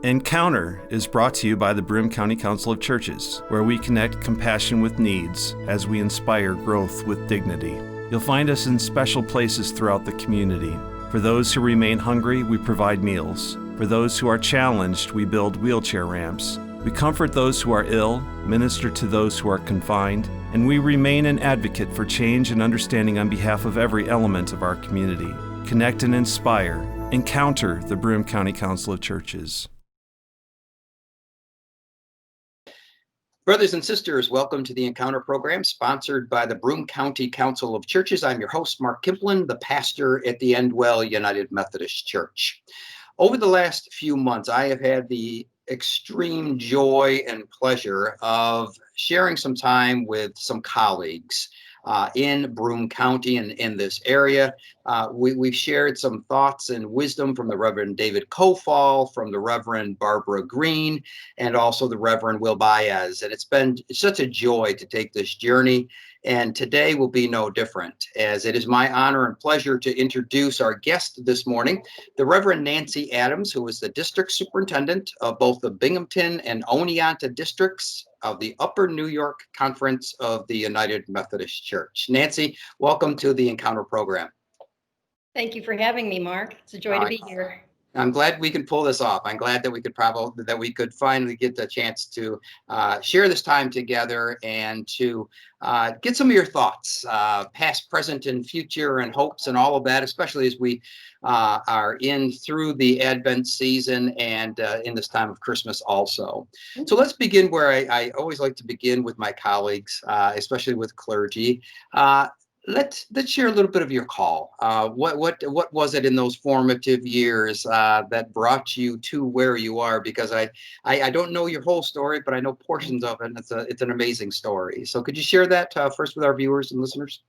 Encounter is brought to you by the Broome County Council of Churches, where we connect compassion with needs as we inspire growth with dignity. You'll find us in special places throughout the community. For those who remain hungry, we provide meals. For those who are challenged, we build wheelchair ramps. We comfort those who are ill, minister to those who are confined, and we remain an advocate for change and understanding on behalf of every element of our community. Connect and inspire. Encounter the Broome County Council of Churches. Brothers and sisters, welcome to the Encounter program sponsored by the Broome County Council of Churches. I'm your host, Mark Kimpland, the pastor at the Endwell United Methodist Church. Over the last few months, I have had the extreme joy and pleasure of sharing some time with some colleagues in Broome County and in this area. We've shared some thoughts and wisdom from the Reverend David Kofall, from the Reverend Barbara Green, and also the Reverend Will Baez. And it's been such a joy to take this journey. And today will be no different, as it is my honor and pleasure to introduce our guest this morning, the Reverend Nancy Adams, who is the District Superintendent of both the Binghamton and Oneonta districts of the Upper New York Conference of the United Methodist Church. Nancy, welcome to the Encounter program. Thank you for having me, Mark. It's a joy to be here. I'm glad we could pull this off. I'm glad that we could finally get the chance to share this time together and to get some of your thoughts, past, present, and future, and hopes, and all of that, especially as we are in through the Advent season and in this time of Christmas also. So let's begin where I always like to begin with my colleagues, especially with clergy. Let's share a little bit of your call. What was it in those formative years that brought you to where you are? Because I don't know your whole story, but I know portions of it. And it's an amazing story. So could you share that first with our viewers and listeners?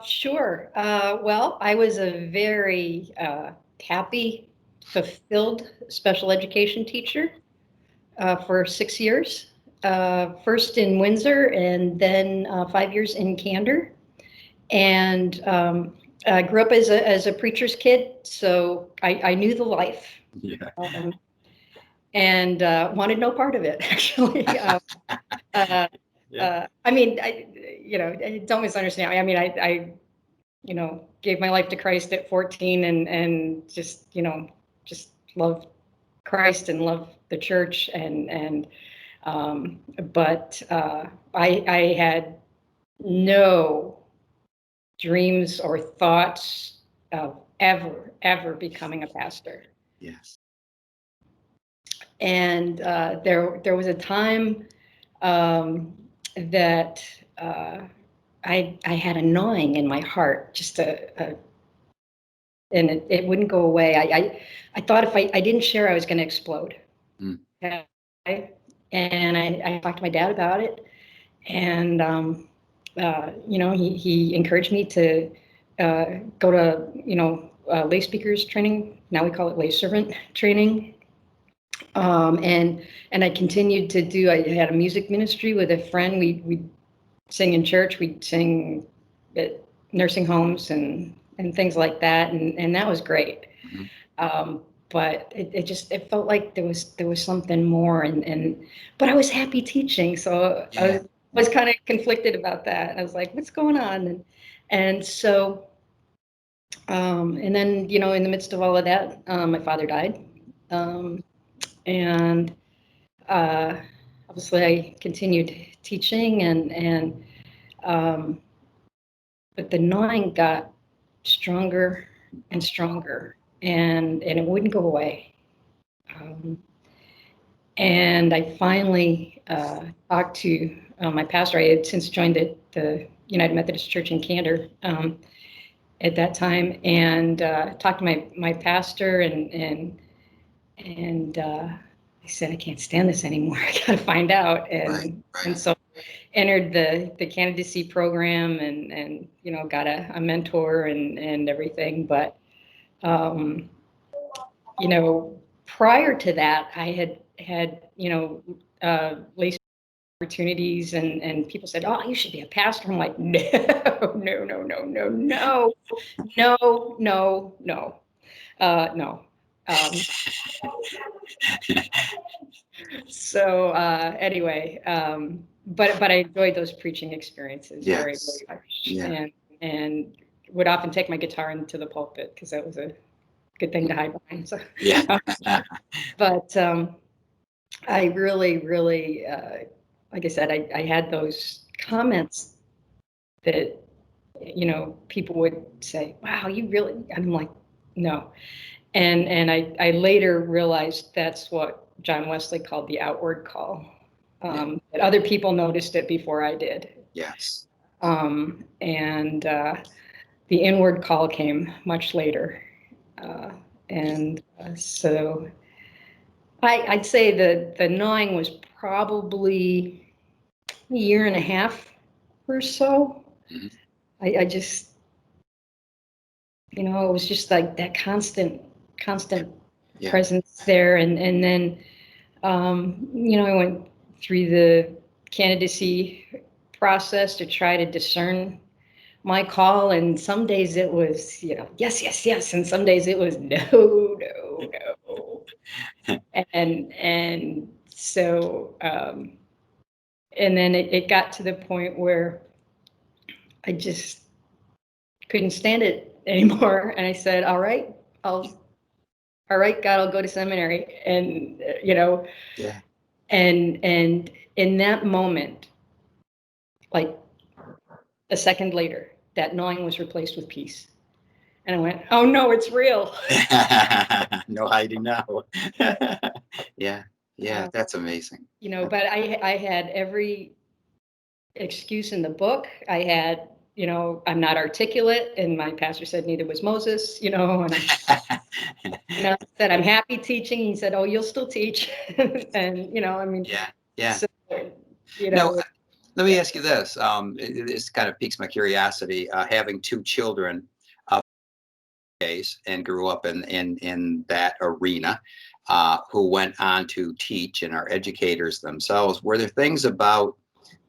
Sure. Well, I was a very happy, fulfilled special education teacher for 6 years. First in Windsor and then 5 years in Candor. And I grew up as a preacher's kid, so I knew the life. Yeah. And wanted no part of it, actually. Yeah. I mean, don't misunderstand. I mean, I gave my life to Christ at 14 and just love Christ and love the church but I had no dreams or thoughts of ever becoming a pastor. Yes. And there was a time that I had a gnawing in my heart, and it wouldn't go away. I thought if I didn't share, I was going to explode. Mm. Okay? And I talked to my dad about it, and he encouraged me to go to lay speakers training. Now we call it lay servant training. And I continued to do. I had a music ministry with a friend. We sing in church. We'd sing at nursing homes and things like that, and that was great. Mm-hmm. But it felt like there was something more, but I was happy teaching, so yeah. I was kind of conflicted about that. I was like, what's going on? And so, and then, in the midst of all of that, my father died. And obviously I continued teaching but the gnawing got stronger and stronger and it wouldn't go away. And I finally talked to my pastor. I had since joined the United Methodist Church in Candor at that time, and talked to my pastor, and I said, I can't stand this anymore. I got to find out, and so entered the candidacy program, and got a mentor and everything. But prior to that, I had lay opportunities, and people said, oh, you should be a pastor. I'm like, no. So anyway, but I enjoyed those preaching experiences very, Yes. very much, Yeah. and would often take my guitar into the pulpit because that was a good thing to hide behind. So, Yeah. but I really, really, like I said, I had those comments that, people would say, "Wow, you really," I'm like, "No." And I later realized that's what John Wesley called the outward call. That other people noticed it before I did. Yes. And the inward call came much later. And so I'd say the gnawing was probably a year and a half or so. Mhm. I just, it was just like that constant Yeah. presence there. And then, I went through the candidacy process to try to discern my call. And some days it was, yes, yes, yes. And some days it was no, no, no. And so, and then it got to the point where I just couldn't stand it anymore. And I said, all right, God, I'll go to seminary. And, Yeah. and in that moment, like a second later, that gnawing was replaced with peace. And I went, oh no, it's real. No hiding now. Yeah. Yeah. That's amazing. But I had every excuse in the book. I had, I'm not articulate, and my pastor said neither was Moses, and I said, I'm happy teaching. He said, oh, you'll still teach. And, I mean, Yeah. Yeah. so, Now, let me yeah. ask you this. This kind of piques my curiosity. Having two children, and grew up in that arena, who went on to teach and are educators themselves. Were there things about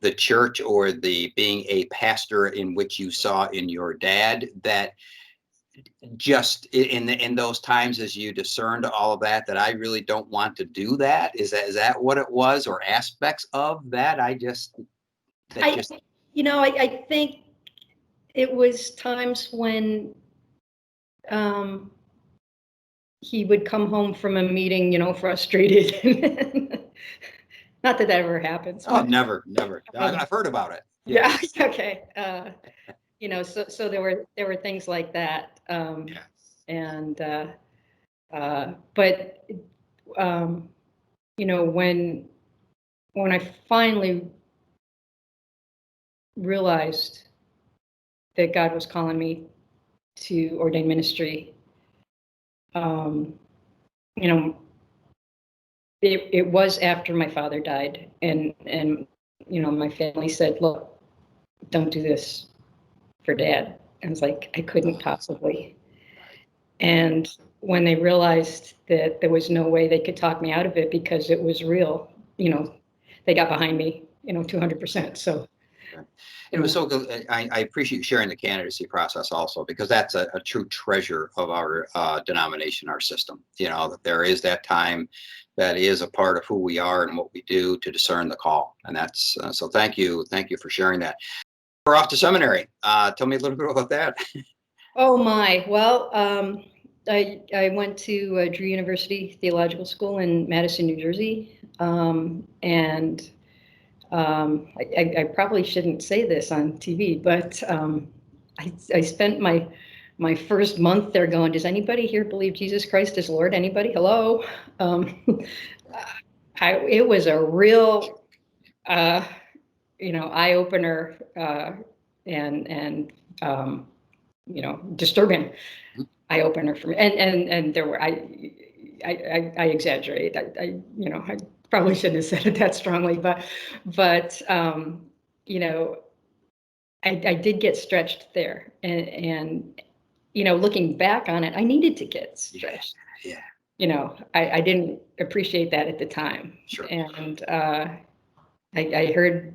the church or the being a pastor in which you saw in your dad that just in those times as you discerned all of that I really don't want to do that? Is that what it was, or aspects of that? I, I think it was times when he would come home from a meeting, frustrated. Not that ever happens, Oh, but never. I've heard about it. yeah, Yes. okay. So there were things like that, Yes. and but when I finally realized that God was calling me to ordain ministry, um, you know, it was after my father died, and my family said, "Look, don't do this for Dad." I was like, I couldn't possibly. And when they realized that there was no way they could talk me out of it because it was real, they got behind me, 200%. So It was so good. I appreciate you sharing the candidacy process also, because that's a true treasure of our denomination, our system. That there is that time that is a part of who we are and what we do to discern the call. And that's so thank you. Thank you for sharing that. We're off to seminary. Tell me a little bit about that. oh my, well, I went to Drew University Theological School in Madison, New Jersey, and I probably shouldn't say this on TV, but I spent my first month there going, does anybody here believe Jesus Christ is Lord? Anybody? Hello? It was a real, eye opener, and disturbing eye opener for me. And there were I exaggerate. I probably shouldn't have said it that strongly, but I did get stretched there, and looking back on it, I needed to get stretched. Yeah. I didn't appreciate that at the time. Sure. And I heard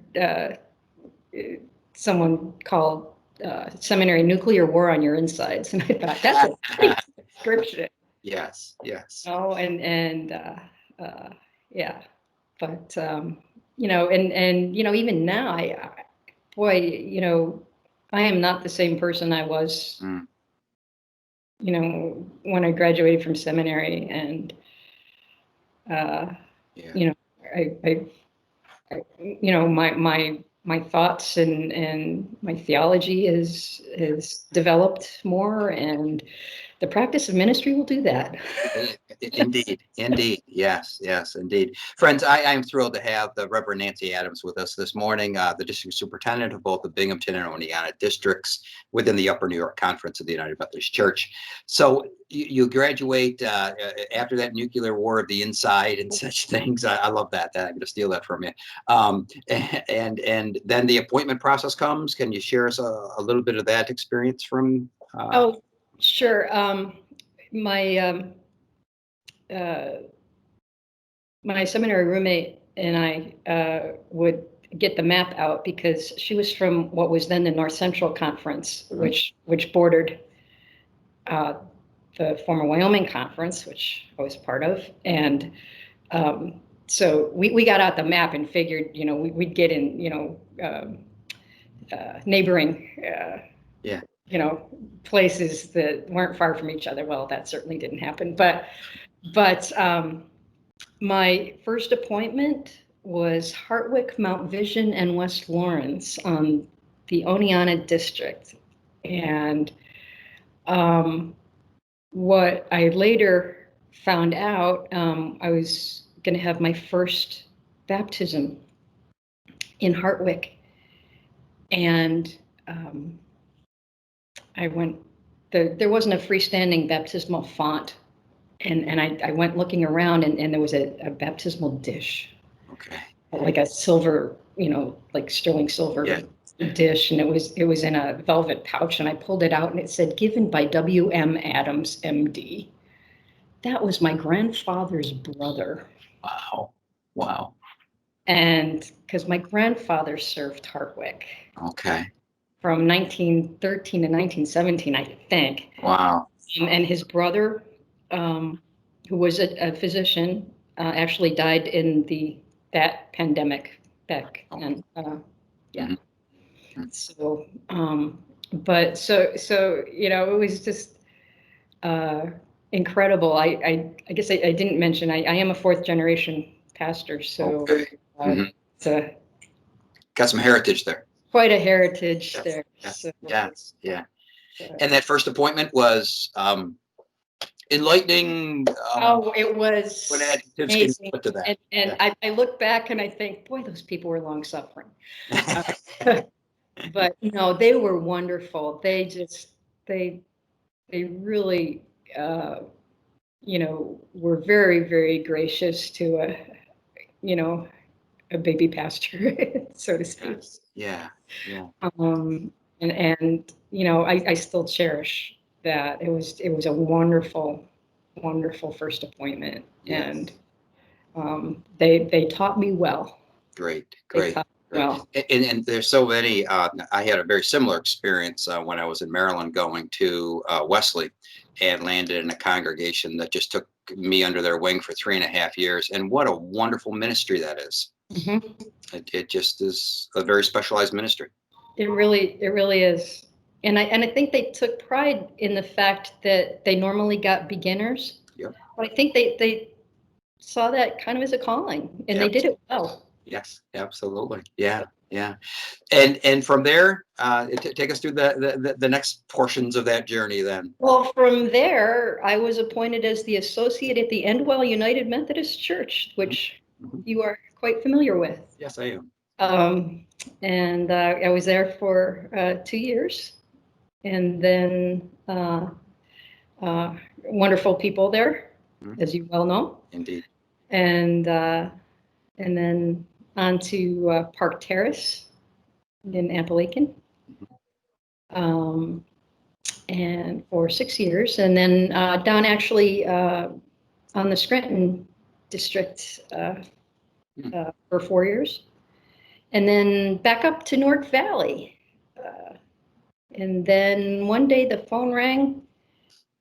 someone called seminary nuclear war on your insides, and I thought that's a pretty good description. Yes. Yes. Oh, and yeah, but even now, I am not the same person I was, when I graduated from seminary, and my thoughts and my theology is developed more, and the practice of ministry will do that. Indeed. Yes, indeed. Friends, I'm thrilled to have the Reverend Nancy Adams with us this morning, the district superintendent of both the Binghamton and Oneonta districts within the Upper New York Conference of the United Methodist Church. So you graduate after that nuclear war of the inside and such things. I love that. I'm going to steal that from you. And then the appointment process comes. Can you share us a little bit of that experience from? Oh, sure. My seminary roommate and I would get the map out, because she was from what was then the North Central Conference, which bordered the former Wyoming Conference, which I was part of. And so we got out the map and figured, we'd get in, neighboring places that weren't far from each other. Well, that certainly didn't happen. But my first appointment was Hartwick, Mount Vision, and West Lawrence on the Oneonta district. And what I later found out, I was going to have my first baptism in Hartwick. And I went, there wasn't a freestanding baptismal font. And I went looking around, and there was a baptismal dish. Okay. Like a silver, like sterling silver dish. And it was in a velvet pouch, and I pulled it out, and it said, "Given by W.M. Adams, M.D." That was my grandfather's brother. Wow. And because my grandfather served Hartwick. Okay. From 1913 to 1917, I think. Wow. And his brother, who was a physician, actually died in that pandemic back then. So, it was just incredible. I guess I didn't mention, I am a fourth generation pastor, so it's got some heritage there. Quite a heritage there. Yes. And that first appointment was enlightening. It was what adjectives can you put to that? And I look back and I think, boy, those people were long suffering. But no, they were wonderful. They really, were very, very gracious to a baby pastor, so to speak. Yeah. And I still cherish that. It was a wonderful first appointment. Yes. And they taught me well. Great. Well, and there's so many. I had a very similar experience when I was in Maryland, going to Wesley, and landed in a congregation that just took me under their wing for 3.5 years. And what a wonderful ministry that is. It just is a very specialized ministry. It really is. And I think they took pride in the fact that they normally got beginners. Yep. But I think they saw that kind of as a calling, and they did it well. Yes, absolutely. Yeah. And from there, take us through the next portions of that journey then. Well, from there, I was appointed as the associate at the Endwell United Methodist Church, which you are quite familiar with. Yes, I am. And I was there for 2 years, and then wonderful people there, as you well know. Indeed. And then on to Park Terrace in Appalachian, and for 6 years, and then down actually on the Scranton district for 4 years, and then back up to North Valley. And then one day the phone rang,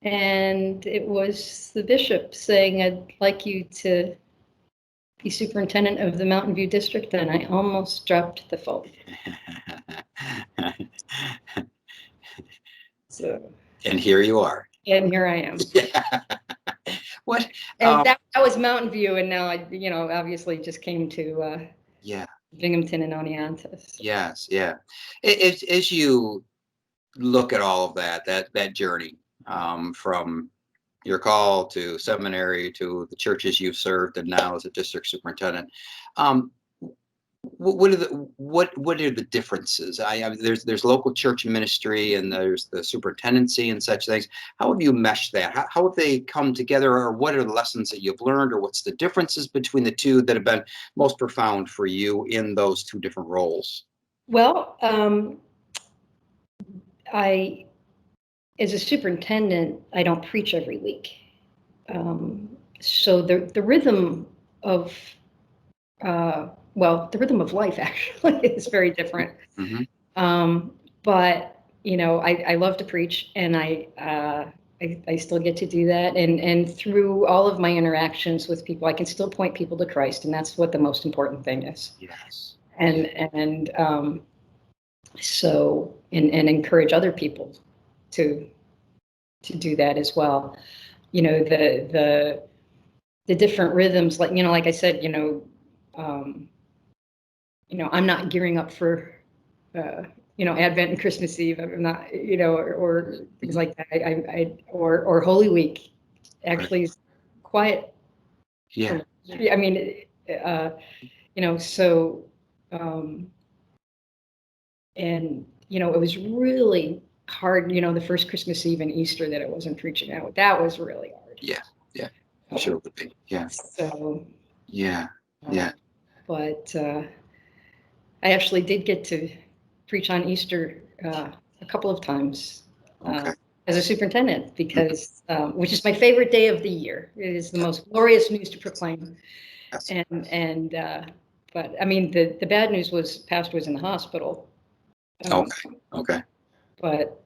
and it was the bishop saying, "I'd like you to be superintendent of the Mountain View District, and I almost dropped the phone. So, And here you are. and here I am. Yeah. What? And that was Mountain View, and now I, obviously just came to Yeah. Binghamton and Oneonta. So. Yes. Yeah. As you look at all of that journey, from your call to seminary to the churches you've served and now as a district superintendent, what are the differences? There's local church ministry and there's the superintendency and such things. How have you meshed that? How have they come together, or what are the lessons that you've learned, or what's the differences between the two that have been most profound for you in those two different roles? Well, as a superintendent, I don't preach every week. So the rhythm of, the rhythm of life actually is very different. Mm-hmm. But, I love to preach, and I still get to do that. And through all of my interactions with people, I can still point people to Christ. And that's what the most important thing is. Yes. And so encourage other people to do that as well. The different rhythms, like I said, I'm not gearing up for Advent and Christmas Eve. I'm not, or things like that. Or Holy Week actually is quiet. Yeah. I mean, so and it was really hard, the first Christmas Eve and Easter that I wasn't preaching out. That was really hard. Yeah. Yeah. I'm sure it would be. Yeah. So. Yeah. Yeah. But I actually did get to preach on Easter a couple of times Okay. as a superintendent, because which is my favorite day of the year. It is the most glorious news to proclaim. Yes. But I mean, the bad news was pastor was in the hospital. Okay. But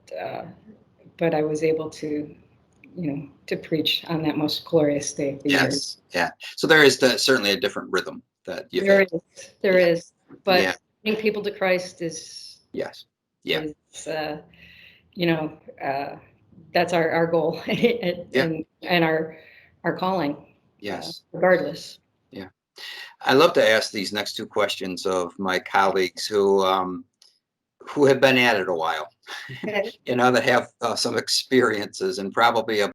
I was able to, to preach on that most glorious day of the year. Yes. Yeah. So there is certainly a different rhythm that you There is, but Yeah. bringing people to Christ is. Yes. Yeah. Is, that's our goal and our calling. Yes. Regardless. Yeah. I love to ask these next two questions of my colleagues who have been at it a while, that have some experiences and probably of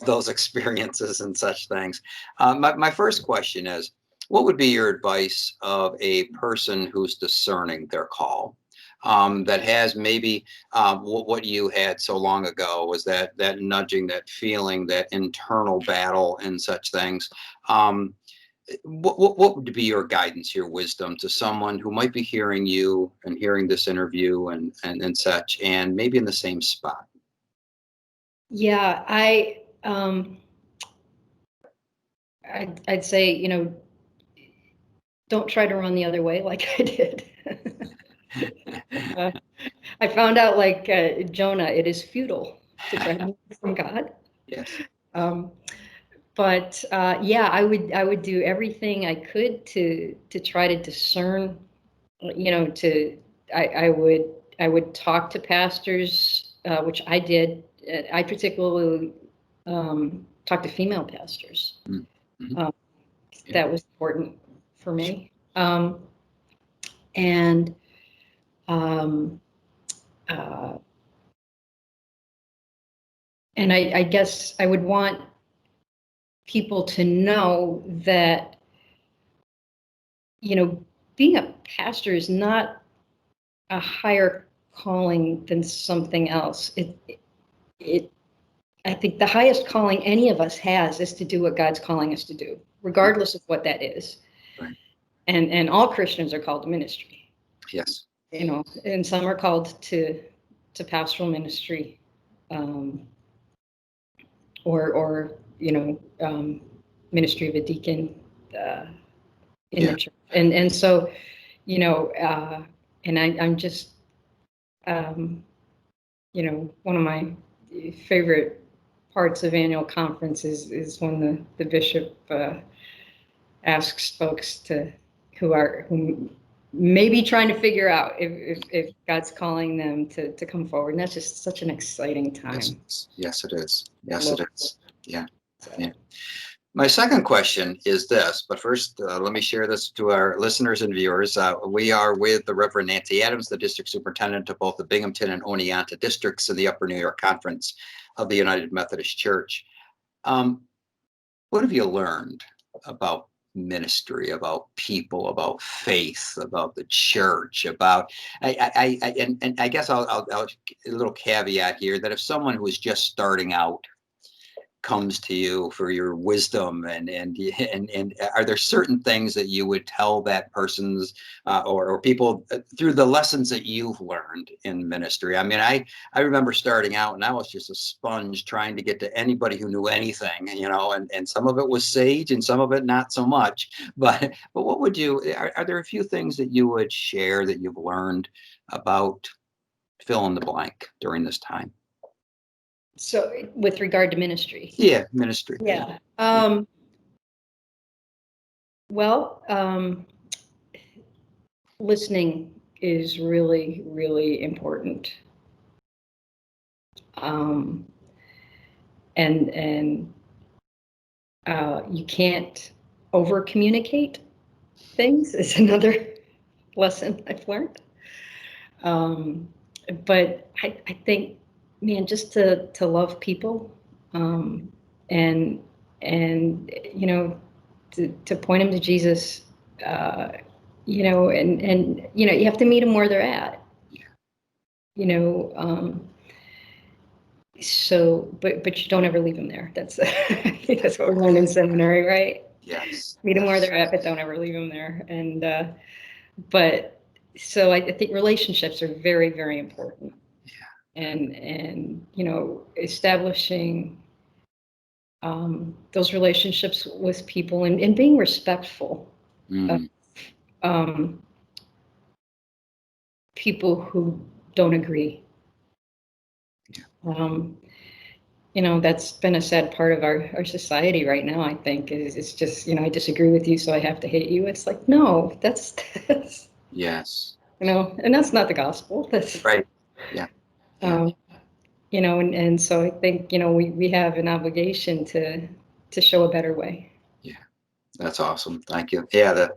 those experiences and such things. My first question is, what would be your advice of a person who's discerning their call, that has maybe what you had so long ago was that nudging, that feeling, that internal battle and such things? What would be your guidance, your wisdom to someone who might be hearing you and hearing this interview and such, and maybe in the same spot? Yeah, I'd say, don't try to run the other way like I did. I found out, like Jonah, it is futile to try to move from God. Yes. But yeah, I would do everything I could to try to discern. I would talk to pastors, which I did. I particularly talked to female pastors. Mm-hmm. That was important for me. And I guess I would want people to know that, being a pastor is not a higher calling than something else. I think the highest calling any of us has is to do what God's calling us to do, regardless of what that is. Right. And all Christians are called to ministry. Yes. And some are called to pastoral ministry, or ministry of a deacon in the church. And so, and I'm just, one of my favorite parts of annual conference is when the bishop asks folks who may be trying to figure out if God's calling them to come forward. And that's just such an exciting time. Yes, it is. Yes, it is. Yeah. Yeah. My second question is this, but first, let me share this to our listeners and viewers. We are with the Reverend Nancy Adams, the District Superintendent of both the Binghamton and Oneonta districts in the Upper New York Conference of the United Methodist Church. What have you learned about ministry, about people, about faith, about the church, about I guess I'll a little caveat here that if someone who is just starting out comes to you for your wisdom and are there certain things that you would tell that person's or people through the lessons that you've learned in ministry? I mean, I remember starting out and I was just a sponge trying to get to anybody who knew anything, and some of it was sage and some of it not so much. But what would are there a few things that you would share that you've learned about fill in the blank during this time? So with regard to ministry? Yeah, ministry. Yeah. Listening is really, really important. And you can't over communicate things is another lesson I've learned. But I think, man, just to love people, and to point them to Jesus, and you have to meet them where they're at. So, but you don't ever leave them there. That's I think that's what we learned in seminary, right? Yes. Meet them where they're at, but don't ever leave them there. And but so I think relationships are very, very important. Yeah. And establishing those relationships with people and being respectful of people who don't agree. That's been a sad part of our society right now, I think, is it's just, I disagree with you, so I have to hate you. It's like, no, that's yes. And that's not the gospel. That's right. Yeah. And so I think, we have an obligation to show a better way. Yeah. That's awesome. Thank you. Yeah.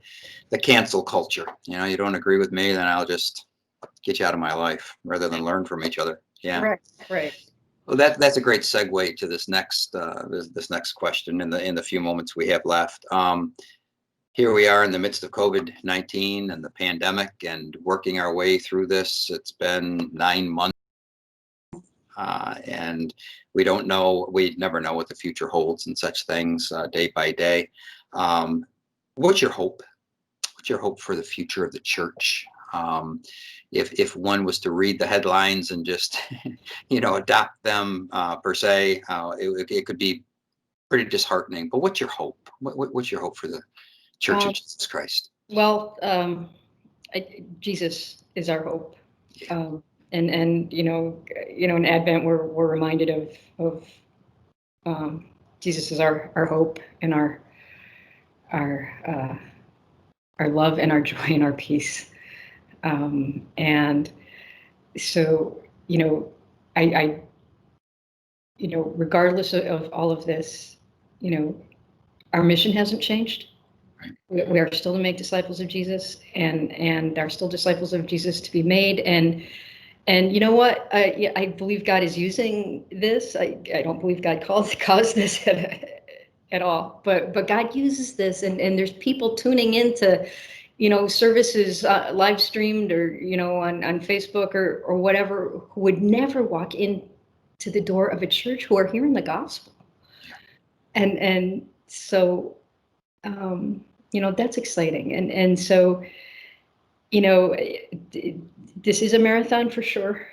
The cancel culture, you don't agree with me, then I'll just get you out of my life rather than learn from each other. Yeah. Right. Well, that's a great segue to this next this next question in the few moments we have left. Here we are in the midst of COVID-19 and the pandemic and working our way through this. It's been 9 months, and we never know what the future holds and such things day by day. What's your hope? What's your hope for the future of the church? If one was to read the headlines and just, adopt them per se, it could be pretty disheartening. But what's your hope? What's your hope for the Church of Jesus Christ? Well, Jesus is our hope. Yeah. And in Advent we're reminded of Jesus is our hope and our love and our joy and our peace. And so, I regardless of all of this, our mission hasn't changed. Right. We are still to make disciples of Jesus, and there are still disciples of Jesus to be made. And you know what? I believe God is using this. I don't believe God caused this at all. But God uses this, and there's people tuning into, services live streamed or on Facebook or whatever, who would never walk into the door of a church who are hearing the gospel. And so that's exciting. And so this is a marathon for sure.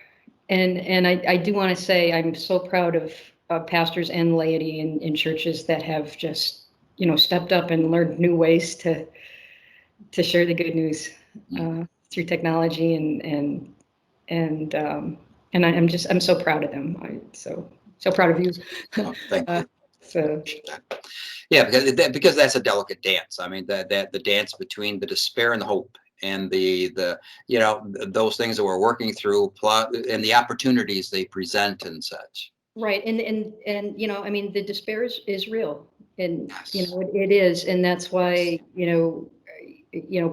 And I do want to say I'm so proud of pastors and laity in churches that have just stepped up and learned new ways to share the good news through technology and I'm so proud of them. I'm so proud of you. Oh, thank you. So Yeah, because that's a delicate dance. I mean, that the dance between the despair and the hope, and the those things that we're working through, plot and the opportunities they present and such. right, and I mean, the despair is real, and Yes. it is, and that's why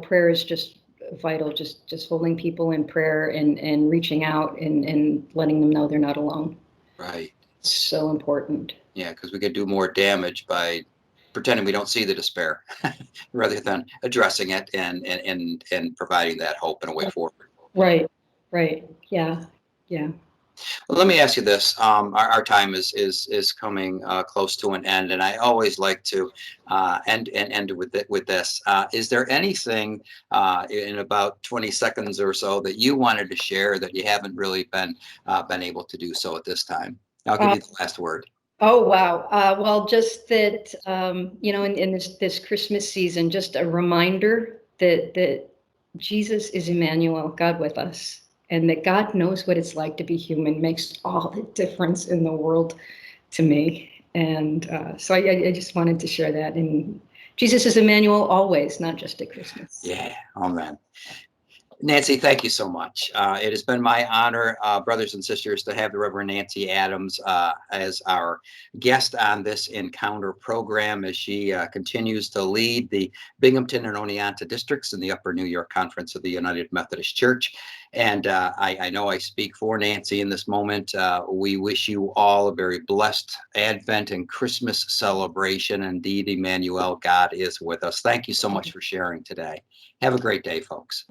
prayer is just vital. Just holding people in prayer and reaching out and letting them know they're not alone. Right. So important. Yeah, because we could do more damage by pretending we don't see the despair rather than addressing it and providing that hope and a way forward. Right. Yeah. Well, let me ask you this. Our time is coming close to an end, and I always like to end with this. Is there anything in about 20 seconds or so that you wanted to share that you haven't really been able to do so at this time? I'll give Uh, you the last word. oh wow. Well, just that in this Christmas season, just a reminder that Jesus is Emmanuel, God with us, and that God knows what it's like to be human, makes all the difference in the world to me. And so I just wanted to share that. And Jesus is Emmanuel always, not just at Christmas. Yeah, amen. Nancy, thank you so much. It has been my honor, brothers and sisters, to have the Reverend Nancy Adams as our guest on this Encounter program as she continues to lead the Binghamton and Oneonta districts in the Upper New York Conference of the United Methodist Church. And I know I speak for Nancy in this moment. We wish you all a very blessed Advent and Christmas celebration. Indeed, Emmanuel, God is with us. Thank you so much for sharing today. Have a great day, folks.